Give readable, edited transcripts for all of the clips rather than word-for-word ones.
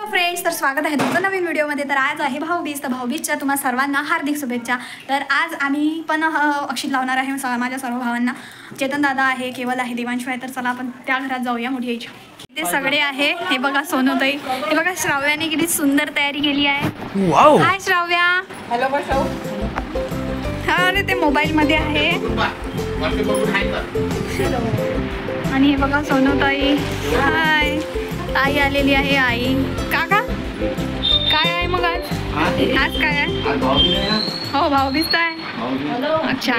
Friends, तर स्वागत आहे तुमचं नवीन व्हिडिओमध्ये। तर आज आहे भाऊबीज। तर भाऊबीजच्या तुम्हा सर्वांना हार्दिक शुभेच्छा। तर आज आम्ही पण अक्षित लावणार आहे माझ्या सर्व भावांना। चेतन दादा आहे, केवल आहे, देवांश आहे। तर चला आपण त्या घरात जाऊया मोठी यायची। ते सगळे आहे, हे बघा सोनूताई, हे बघा श्राव्याने किती सुंदर तयारी केली आहे। वाव, हाय श्राव्या। हॅलो बसव। अरे ते मोबाईल मध्ये आहे। आणि हे बघा सोनूताई, हाय। आई आलेली आहे, आई। काका काय आहे मग आज? आज काय आहे? हो, भाऊबीज आहे। अच्छा,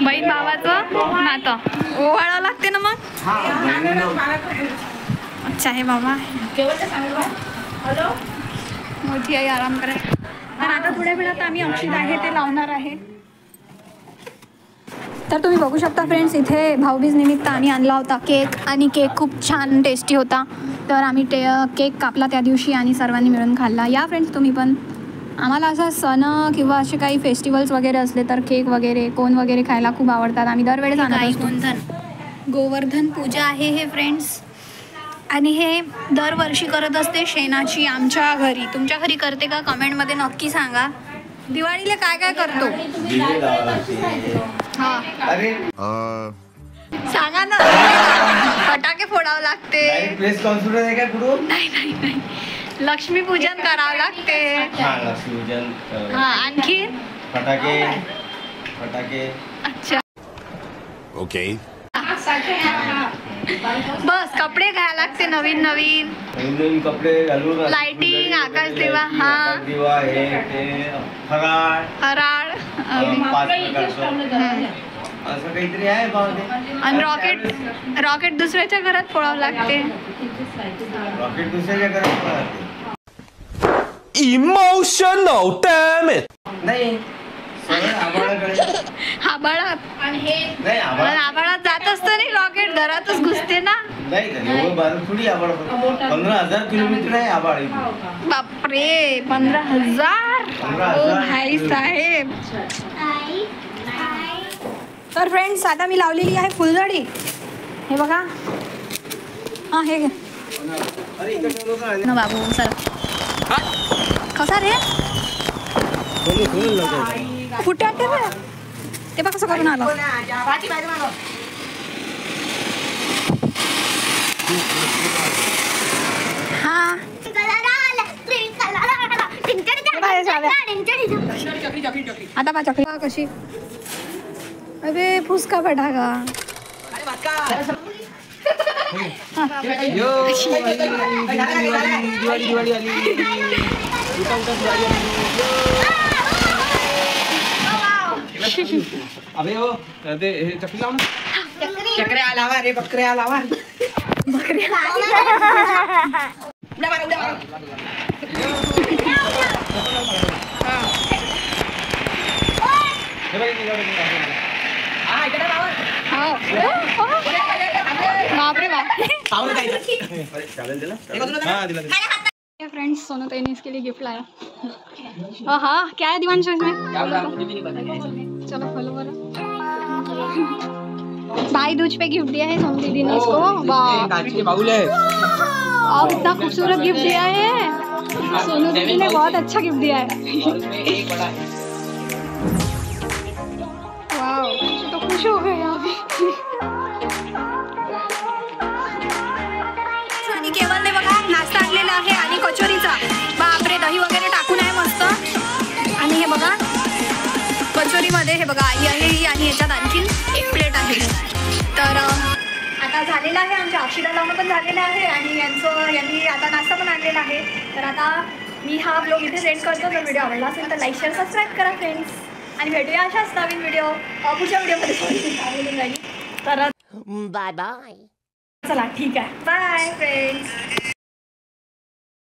बहीण भावाचं नातं ओवाळावं लागते ना मग। अच्छा आहे बाबा। मोठी आई आराम करा। तर आता थोड्या वेळात आम्ही अक्षित आहे ते लावणार आहे। तर तुम्ही बघू शकता फ्रेंड्स, इथे भाऊबीज निमित्त आम्ही आणला होता केक, आणि केक खूप छान टेस्टी होता। तर आम्ही केक कापला त्या दिवशी आणि सर्वांनी मिळून खाल्ला। या फ्रेंड्स तुम्ही पण। आम्हाला असा सण किंवा असे काही फेस्टिवल्स वगैरे असले तर केक वगैरे कोन वगैरे खायला खूप आवडतात। आम्ही दरवेळेस आणत असतो। गोवर्धन पूजा आहे हे फ्रेंड्स, आणि हे दरवर्षी करत असते शेणाची आमच्या घरी। तुमच्या घरी करते का? कमेंटमध्ये नक्की सांगा। दिवाळीला काय काय करतो? हा, सांगा ना। फटाके फोडावं लागते। प्रेस कॉन्फरन्स आहे का कुठून? नाही, लक्ष्मी पूजन करावं लागते। लक्ष्मी पूजन। हा, आणखी फटाके। अच्छा, ओके। बस कपडे घ्यायला लागते, नवीन कपडे घालून लाइटिंग, आकाश दिवा। हा, दिवा हे ते फराळ 5 प्रकारचं असं काहीतरी आहे बाबा। आणि रॉकेट दुसऱ्याच्या घरात फोडावं लागते। रॉकेट दुसऱ्याच्या घरात इमोशनल डॅम इट। नाही, आबाळात जात असतं नाही रॉकेट, घरातच घुसते ना। नाही, थोडी आबाळ 15,000 किलोमीटर आहे आबाळ। बापरे, 15,000। ओ भाई साहेब। तर फ्रेंड्स, आता मी लावलेली आहे फुलझडी। हे बघा, हा हे घे ना बाबू। सर कसा रे फुटे ते बघ कसं करून आलं। हा, आता पा चकली कशी। अरे फुसका फटाका। अबे हो ते हे चकली लाव ना। चकऱ्या लावा रे, बकऱ्या लावा। बापरे बाप। फ्रेंड्स, सोनूताई ने इसके लिए गिफ्ट लाया। हाँ, क्या है दीवांश इसमें? चलो खोलो बोलो। भाई दूज पे गिफ्ट दिया है सोनू दीदी ने इसको। वाह, बाउल है और इतना खूबसूरत गिफ्ट दिया है। सोनू दीदी ने बहुत अच्छा गिफ्ट दिया है। वाह, तो खुश हो गए अभी। आणि केवलने बघा नाश्ता आणलेला आहे, आणि कचोरीचा। बापरे, दही वगैरे टाकून आहे मस्त। आणि हे बघा कचोरीमध्ये हे बघा आई आहे, आणि याच्यात आणखीन एक प्लेट आहे। तर आता झालेलं आहे, आमच्या अक्षिता लावणं पण झालेलं आहे, आणि यांनी आता नाश्ता पण आणलेला आहे। तर आता मी हा ब्लॉग इथे सेंड करतो। जर व्हिडिओ आवडला असेल तर लाईक शेअर सबस्क्राईब करा फ्रेंड्स, आणि भेटूया अशाच नवीन व्हिडिओ पुढच्या व्हिडिओमध्ये। तर बाय बाय। चला ठीक आहे, बाय फ्रेंड्स।